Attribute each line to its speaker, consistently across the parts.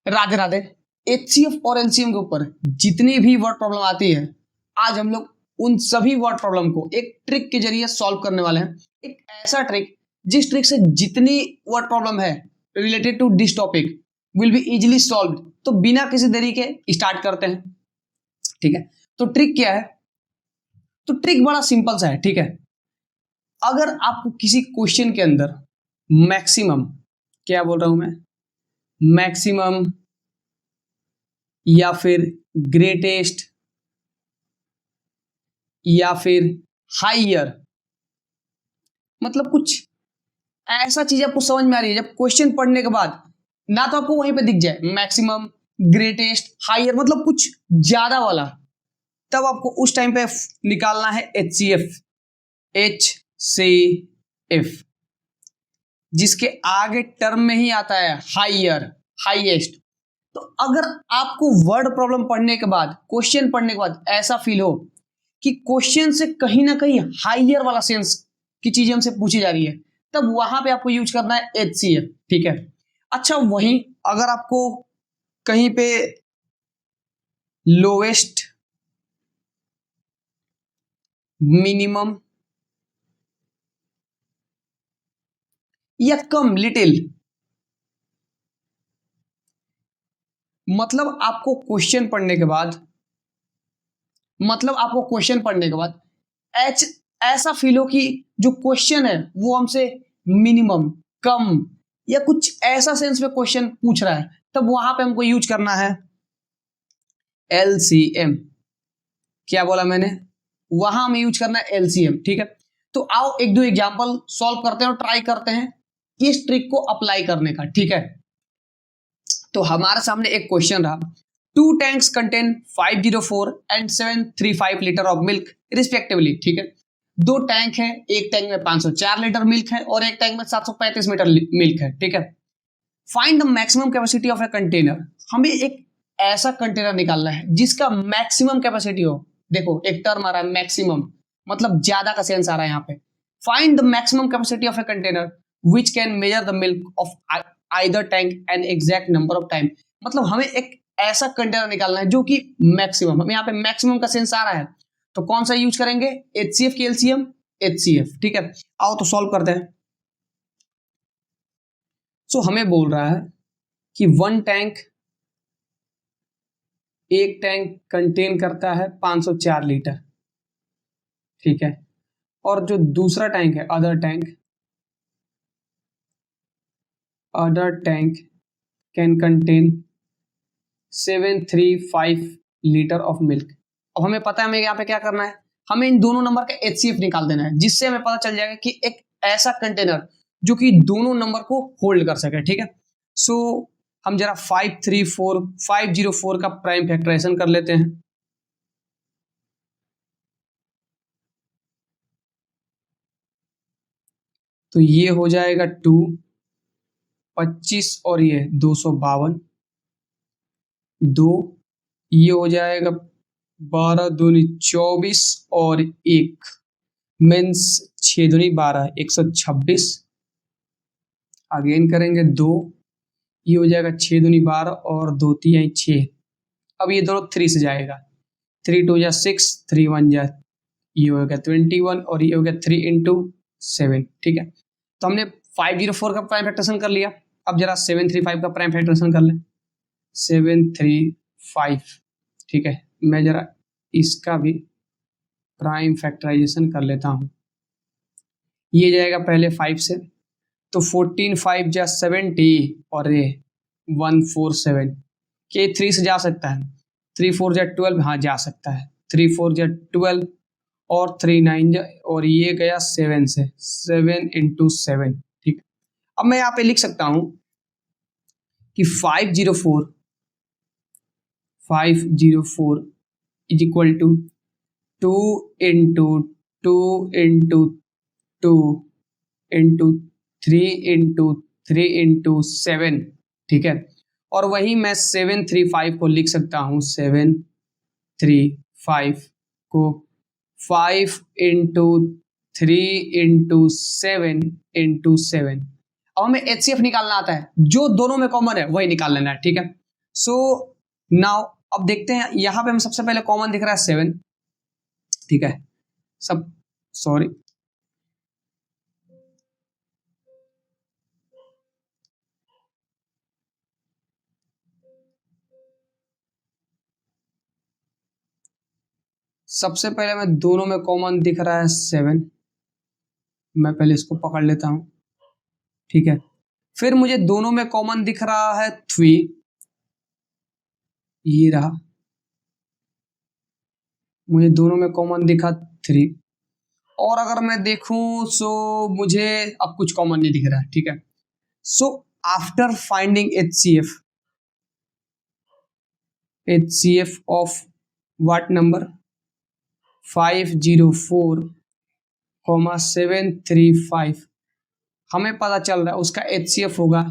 Speaker 1: Radhe Radhe. HCF और LCM के ऊपर जितनी भी वर्ड प्रॉब्लम आती है, आज हम लोग उन सभी वर्ड प्रॉब्लम को एक ट्रिक के जरिए सॉल्व करने वाले हैं। एक ऐसा ट्रिक जिस ट्रिक से जितनी वर्ड प्रॉब्लम है related to this topic will be easily solve. तो बिना किसी देरी के स्टार्ट करते हैं, ठीक है। तो ट्रिक क्या है? तो ट्रिक बड़ा सिंपल सा है, ठीक है। अगर आपको किसी क्वेश्चन के अंदर मैक्सिमम, क्या बोल रहा हूं मैं, मैक्सिमम या फिर ग्रेटेस्ट या फिर हाइयर, मतलब कुछ ऐसा चीज आपको समझ में आ रही है जब क्वेश्चन पढ़ने के बाद ना तो आपको वहीं पे दिख जाए मैक्सिमम, ग्रेटेस्ट, हाइयर, मतलब कुछ ज्यादा वाला, तब आपको उस टाइम पे निकालना है HCF, HCF, जिसके आगे टर्म में ही आता है हाइयर, हाईएस्ट। तो अगर आपको वर्ड प्रॉब्लम पढ़ने के बाद, क्वेश्चन पढ़ने के बाद ऐसा फील हो कि क्वेश्चन से कहीं ना कहीं हाइयर वाला सेंस की चीजें हमसे पूछी जा रही है, तब वहां पे आपको यूज करना है HCF, ठीक है। अच्छा, वहीं अगर आपको कहीं पे लोएस्ट, मिनिमम या कम, लिटिल, मतलब आपको क्वेश्चन पढ़ने के बाद, ऐसा फील हो कि जो क्वेश्चन है वो हमसे मिनिमम, कम या कुछ ऐसा सेंस में क्वेश्चन पूछ रहा है, तब वहां पे हमको यूज करना है LCM। क्या बोला मैंने? वहां हमें यूज करना है LCM, ठीक है। तो आओ एक दो एग्जांपल सॉल्व करते हैं और ट्राई करते हैं इस ट्रिक को अप्लाई करने का, ठीक है। तो हमारे सामने एक क्वेश्चन रहा, 2 tanks contain 504 and 735 litre of milk respectively, ठीक है। 2 टैंक है, एक टैंक में 504 लीटर मिल्क है और एक टैंक में 735 लीटर मिल्क है, ठीक है। Find the maximum capacity of a container. हमें एक ऐसा कंटेनर निकालना है जिसका मैक्सिमम कैपेसिटी हो। देखो एक टर्म आ रहा है मैक्सिमम, मतलब ज्यादा का सेंस आ रहा है यहाँ पे। Find the maximum capacity of a container which can measure the milk of either tank an exact number of time. मतलब हमें एक ऐसा कंटेनर निकालना है जो कि मैक्सिमम, हमें यहाँ पे मैक्सिमम का सेंस आ रहा है, तो कौन सा यूज करेंगे? HCF की LCM, HCF, ठीक है। आओ तो सॉल्व करते हैं। सो हमें बोल रहा है कि एक टैंक कंटेन करता है 504 लीटर, ठीक है। और जो दूसरा टैंक है, other tank can contain 735 litre of milk. अब हमें पता है हमें यहाँ पे क्या करना है, हमें इन दोनों नंबर का HCF निकाल देना है, जिससे हमें पता चल जाएगा कि एक ऐसा कंटेनर जो कि दोनों नंबर को होल्ड कर सके, ठीक है। सो हम जरा 504 का प्राइम फैक्टराइजेशन कर लेते हैं। तो ये हो जाएगा 2, 25 और ये 252, 2, ये हो जाएगा 12 दूनी 24 और 1 मीन्स 6 दूनी 12, 126। अगेन करेंगे 2, ये हो जाएगा 6 दूनी 12 और 2 3 6। अब ये दोनों 3 से जाएगा, 3 2 जा 6, 3 1 जा, ये हो गया 21 और ये हो गया 3 into 7, ठीक है। तो हमने 504 का प्राइम फैक्टराइजेशन कर लिया। अब जरा 735 का प्राइम फैक्टराइजेशन कर लें, 735, ठीक है। मैं जरा इसका भी प्राइम फैक्टराइजेशन कर लेता हूं। ये जाएगा पहले 5 से, तो 14 5 जा 70 और ये 147 के 3 से जा सकता है, 3 4 जा 12, हाँ जा सकता है, 3 4 जा 12 और 3 9 जा, और ये गया 7 से, 7 into 7, ठीक है। अब मैं यहाँ पे लिख सकता हूं कि 504 is equal to 2 into 2 into 2 into 3 into 3 into 7, ठीक है। और वही मैं 735 को लिख सकता हूं, 735 को 5 into 3 into 7 into 7। अब हमें HCF निकालना आता है, जो दोनों में कॉमन है वही निकाल लेना है, ठीक है। सो नाउ अब देखते हैं, यहां पे हम सबसे पहले कॉमन दिख रहा है 7, ठीक है, सब सॉरी सबसे पहले मैं दोनों में कॉमन दिख रहा है 7, मैं पहले इसको पकड़ लेता हूं, ठीक है। फिर मुझे दोनों में कॉमन दिख रहा है 3, ये रहा, मुझे दोनों में कॉमन दिखा 3। और अगर मैं देखूं सो मुझे अब कुछ कॉमन नहीं दिख रहा है, ठीक है। So after finding HCF of what number 504,735, हमें पता चल रहा है उसका HCF होगा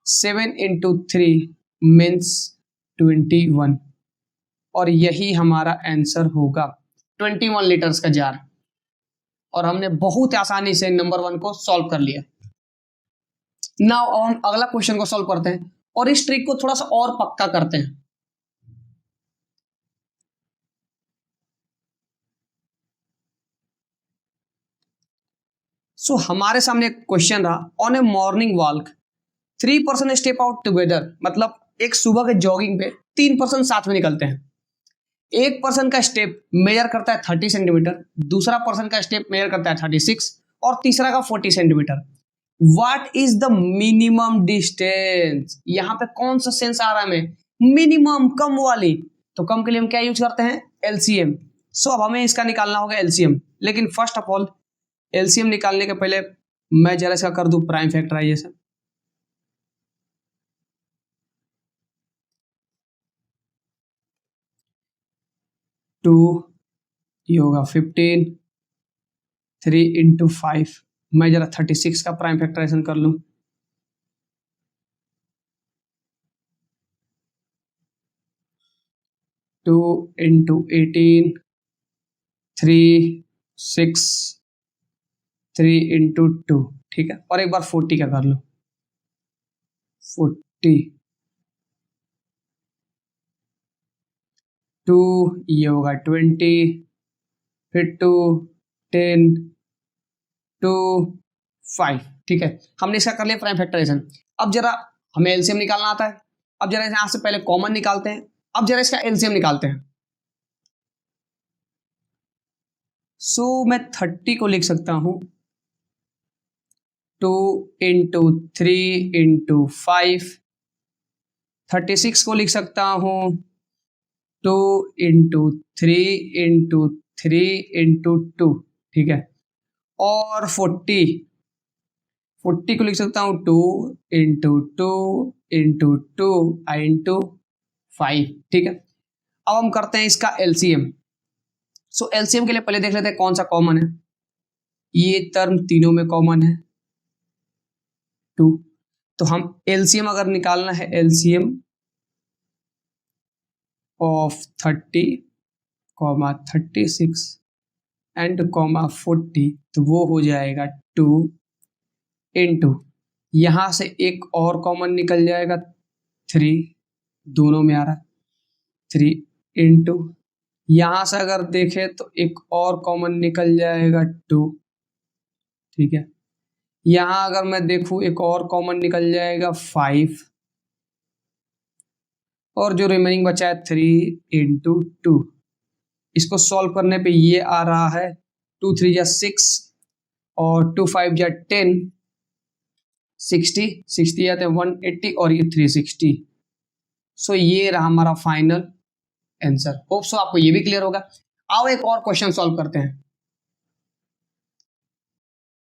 Speaker 1: 7 into 3 मीन्स 21, और यही हमारा आंसर होगा 21 लीटर्स का जार। और हमने बहुत आसानी से नंबर 1 को सॉल्व कर लिया। नाउ हम अगला क्वेश्चन को सॉल्व करते हैं और इस ट्रिक को थोड़ा सा और पक्का करते हैं। सो हमारे सामने एक क्वेश्चन रहा, on A morning walk 3 person step out together, मतलब एक सुबह के जॉगिंग पे 3 पर्सन साथ में निकलते हैं। एक पर्सन का स्टेप मेजर करता है 30 सेंटीमीटर, दूसरा पर्सन का स्टेप मेजर करता है 36 और तीसरा का 40 centimetre. What is the minimum distance, यहां पे कौन सा सेंस आ रहा है हमें, मिनिमम, कम वाली, तो कम के लिए हम क्या यूज करते हैं, एलसीएम। सो अब हमें इसका निकालना होगा एलसीएम, लेकिन फर्स्ट ऑफ ऑल एलसीएम निकालने के पहले मैं जरा इसका कर दूं प्राइम फैक्टराइजेशन। टू ये होगा 15, 3 into 5, मैं जरा 36 का प्राइम फैक्टराइजेशन कर लूं। 2 into 18, 3, 6, 3 into 2, ठीक है। और एक बार 40 का कर लो, 40, 2 ये होगा 20, फिर 2, 10, 2, 5, ठीक है। हमने इसका कर लिया प्राइम फैक्टराइजेशन। अब जरा हमें एलसीएम निकालना आता है, अब जरा यहां से पहले कॉमन निकालते हैं, अब जरा इसका एलसीएम निकालते हैं। सो मैं 30 को लिख सकता हूं 2 into 3 into 5, 36 को लिख सकता हूं 2 into 3 into 3 into 2, ठीक है। और 40 को लिख सकता हूं 2 into 2 into 2 into 5, ठीक है। अब हम करते हैं इसका एलसीएम। सो एलसीएम के लिए पहले देख लेते हैं कौन सा कॉमन है। ये टर्म तीनों में कॉमन है 2, तो हम एलसीएम अगर निकालना है, एलसीएम ऑफ 30, 36 एंड 40, तो वो हो जाएगा 2 into, यहां से एक और कॉमन निकल जाएगा 3, दोनों में आ रहा है 3 into, यहां से अगर देखें तो एक और कॉमन निकल जाएगा 2, ठीक है। यहां अगर मैं देखूं एक और कॉमन निकल जाएगा 5, और जो रिमेनिंग बचा है 3 into 2। इसको सॉल्व करने पे ये आ रहा है 2 3 जा 6 और 2 5 जा 10, 60 आते हैं 180 और ये 360। सो ये रहा हमारा फाइनल आंसर। होप सो आपको ये भी क्लियर होगा। आओ एक और क्वेश्चन सॉल्व करते हैं।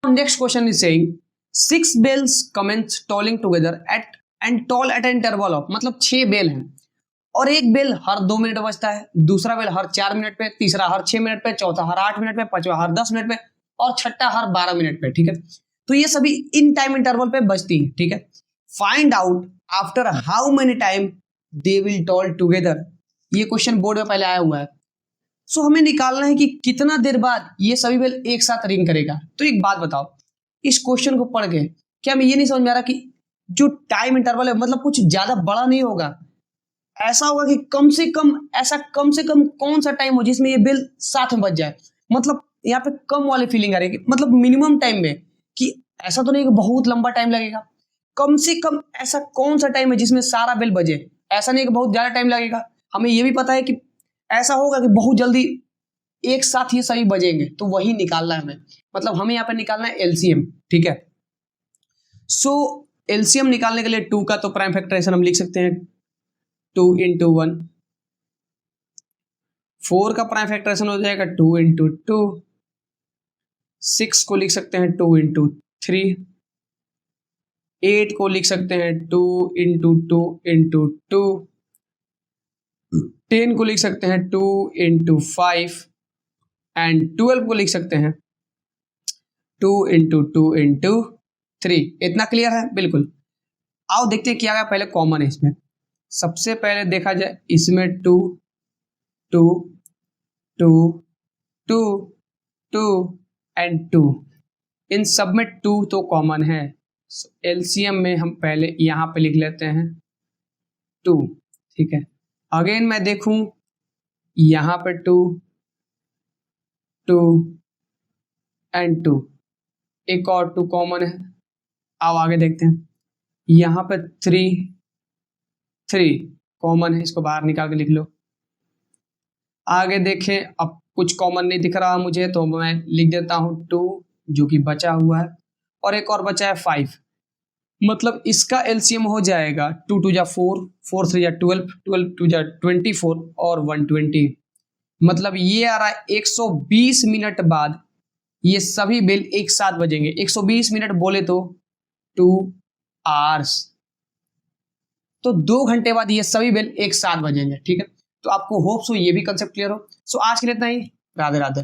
Speaker 1: Next question is saying 6 bells commence tolling together at and toll at an interval of, मतलब 6 बेल हैं और एक बेल हर 2 मिनट बजता है, दूसरा बेल हर 4 मिनट पे, तीसरा हर 6 मिनट पे, चौथा हर 8 मिनट पे, पांचवा हर 10 मिनट पे और छठा हर 12 मिनट पे, ठीक है। तो ये सभी इन टाइम इंटरवल पे बजती है, ठीक है। Find out after how many time they will toll together, ये क्वेश्चन बोर्ड में पहले आया हुआ है। सो हमें निकालना है कि कितना देर बाद ये सभी बेल एक साथ रिंग करेगा। तो एक बात बताओ, इस क्वेश्चन को पढ़ के क्या हमें ये नहीं समझ में आ रहा कि जो टाइम इंटरवल है मतलब कुछ ज्यादा बड़ा नहीं होगा, ऐसा होगा कि कम से कम कौन सा टाइम हो जिसमें ये बिल साथ में बच जाए। मतलब यहाँ पे कम वाली फीलिंग आ रही है, मतलब मिनिमम टाइम में, कि ऐसा तो नहीं कि बहुत लंबा टाइम लगेगा, कम से कम ऐसा कौन सा टाइम है जिसमें सारा बिल बचे। ऐसा नहीं कि बहुत ज्यादा टाइम लगेगा, हमें ये भी पता है कि ऐसा होगा कि बहुत जल्दी एक साथ ये सभी बजेंगे, तो वही निकालना है हमें। मतलब हमें यहाँ पे निकालना है एलसीएम, ठीक है। सो एलसीएम निकालने के लिए 2 का तो प्राइम फैक्टराइजेशन हम लिख सकते हैं 2 into 1, 4 का प्राइम फैक्टराइजेशन हो जाएगा 2 into 2, 6 को लिख सकते हैं 2 into 3, 8 को लिख सकते हैं 2 into 2 into 2, 10 को लिख सकते हैं 2 into 5 एंड 12 को लिख सकते हैं 2 into 2 into 3। इतना क्लियर है? बिल्कुल। आओ देखते हैं क्या क्या पहले कॉमन है इसमें। सबसे पहले देखा जाए इसमें 2 2 2 2 2 एंड 2, इन सब में 2 तो कॉमन है। एलसीएम में हम पहले यहां पे लिख लेते हैं 2, ठीक है। अगेन मैं देखूं यहां पे 2 2 एंड 2, एक और 2 कॉमन है। आओ आगे देखते हैं, यहां पे 3 3 कॉमन है, इसको बाहर निकाल के लिख लो। आगे देखें, अब कुछ कॉमन नहीं दिख रहा मुझे, तो मैं लिख देता हूं 2 जो कि बचा हुआ है, और एक और बचा है 5। मतलब इसका एलसीएम हो जाएगा 2 2 जा 4, 4 3 जा 12, 12 2 जा 24 और 120। मतलब ये आ रहा है 120 मिनट बाद ये सभी बिल एक साथ बजेंगे। 120 मिनट बोले तो 2 आवर्स, तो 2 घंटे बाद ये सभी बिल एक साथ बजेंगे, ठीक है। तो आपको होप सो ये भी कंसेप्ट क्लियर हो। सो आज के लिए इतना ही। राधे राधे।